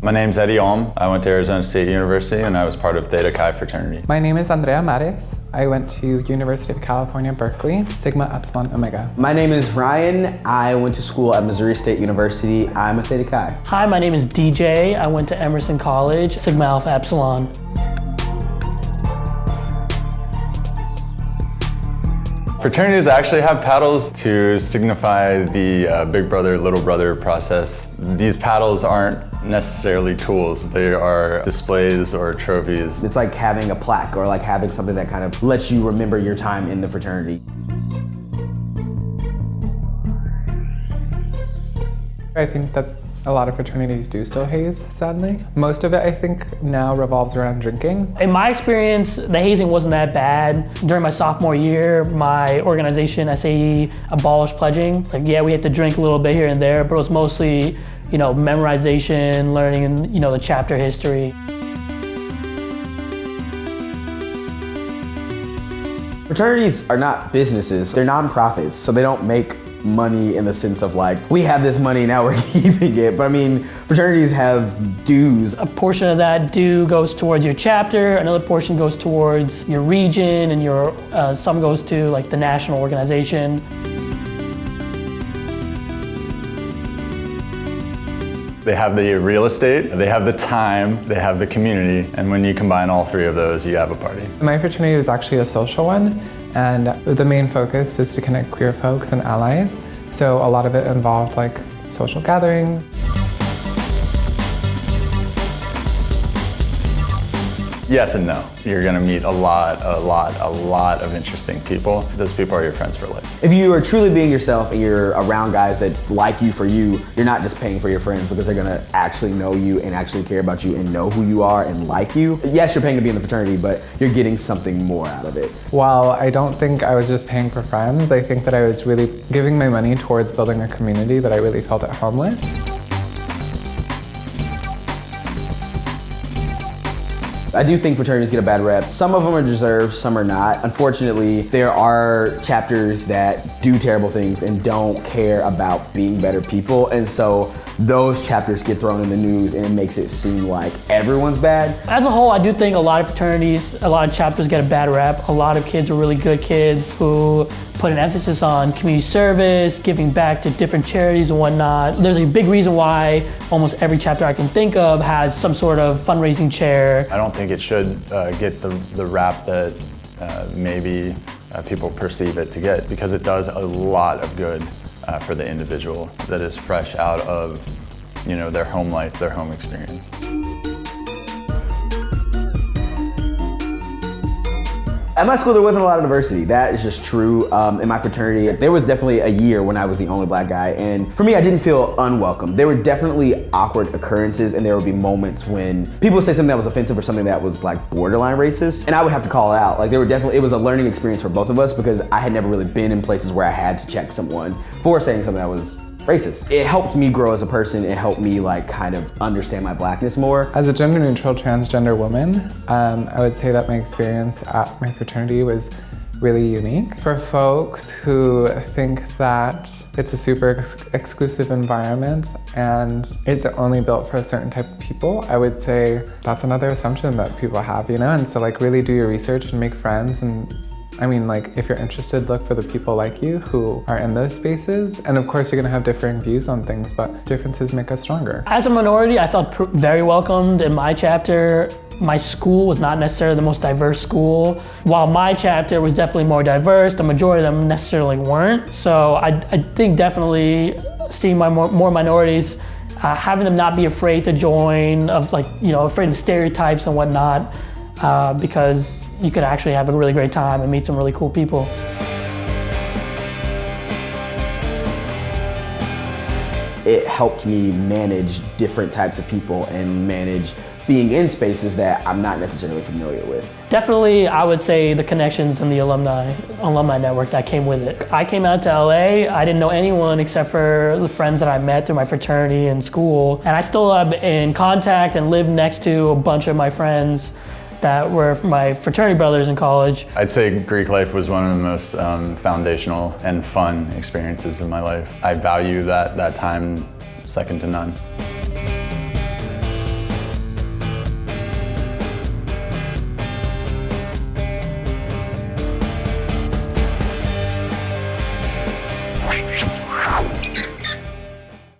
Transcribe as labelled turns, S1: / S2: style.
S1: My name's Eddie Olm. I went to Arizona State University and I was part of Theta Chi fraternity.
S2: My name is Andrea Mares. I went to University of California, Berkeley, Sigma Epsilon Omega.
S3: My name is Ryan. I went to school at Missouri State University. I'm a Theta Chi.
S4: Hi, my name is DJ. I went to Emerson College, Sigma Alpha Epsilon.
S1: Fraternities actually have paddles to signify the big brother, little brother process. These paddles aren't necessarily tools. They are displays or trophies.
S3: It's like having a plaque or like having something that kind of lets you remember your time in the fraternity.
S2: I think that a lot of fraternities do still haze, sadly. Most of it, I think, now revolves around drinking.
S4: In my experience, the hazing wasn't that bad. During my sophomore year, my organization, SAE, abolished pledging. Like, yeah, we had to drink a little bit here and there, but it was mostly, memorization, learning, the chapter history.
S3: Fraternities are not businesses. They're nonprofits, so they don't make money in the sense of like, we have this money, now we're keeping it. But I mean, fraternities have dues.
S4: A portion of that due goes towards your chapter, another portion goes towards your region, and some goes to like the national organization.
S1: They have the real estate, they have the time, they have the community, and when you combine all three of those, you have a party.
S2: My fraternity was actually a social one, and the main focus was to connect queer folks and allies. So a lot of it involved like social gatherings.
S1: Yes and no. You're gonna meet a lot of interesting people. Those people are your friends for life.
S3: If you are truly being yourself and you're around guys that like you for you, you're not just paying for your friends because they're gonna actually know you and actually care about you and know who you are and like you. Yes, you're paying to be in the fraternity, but you're getting something more out of it.
S2: While I don't think I was just paying for friends, I think that I was really giving my money towards building a community that I really felt at home with.
S3: I do think fraternities get a bad rep. Some of them are deserved, some are not. Unfortunately, there are chapters that do terrible things and don't care about being better people. And so those chapters get thrown in the news and it makes it seem like everyone's bad.
S4: As a whole, I do think a lot of fraternities, a lot of chapters get a bad rep. A lot of kids are really good kids who put an emphasis on community service, giving back to different charities and whatnot. There's a big reason why almost every chapter I can think of has some sort of fundraising chair.
S1: I don't think it should get the rap that maybe people perceive it to get, because it does a lot of good for the individual that is fresh out of their home life, their home experience.
S3: At my school, there wasn't a lot of diversity. That is just true. In my fraternity, there was definitely a year when I was the only black guy. And for me, I didn't feel unwelcome. There were definitely awkward occurrences, and there would be moments when people would say something that was offensive or something that was like borderline racist, and I would have to call it out. Like it was a learning experience for both of us because I had never really been in places where I had to check someone for saying something that was racist. It helped me grow as a person. It helped me like kind of understand my blackness more.
S2: As a gender-neutral transgender woman, I would say that my experience at my fraternity was really unique. For folks who think that it's a super exclusive environment and it's only built for a certain type of people, I would say that's another assumption that people have, and so like really do your research and make friends. And I mean, like, if you're interested, look for the people like you who are in those spaces. And of course, you're gonna have differing views on things, but differences make us stronger.
S4: As a minority, I felt very welcomed in my chapter. My school was not necessarily the most diverse school. While my chapter was definitely more diverse, the majority of them necessarily weren't. So I think definitely seeing more minorities, having them not be afraid to join, afraid of stereotypes and whatnot, because you could actually have a really great time and meet some really cool people.
S3: It helped me manage different types of people and manage being in spaces that I'm not necessarily familiar with.
S4: Definitely, I would say the connections and the alumni network that came with it. I came out to LA, I didn't know anyone except for the friends that I met through my fraternity and school, and I still am in contact and live next to a bunch of my friends that were my fraternity brothers in college.
S1: I'd say Greek life was one of the most foundational and fun experiences in my life. I value that time second to none.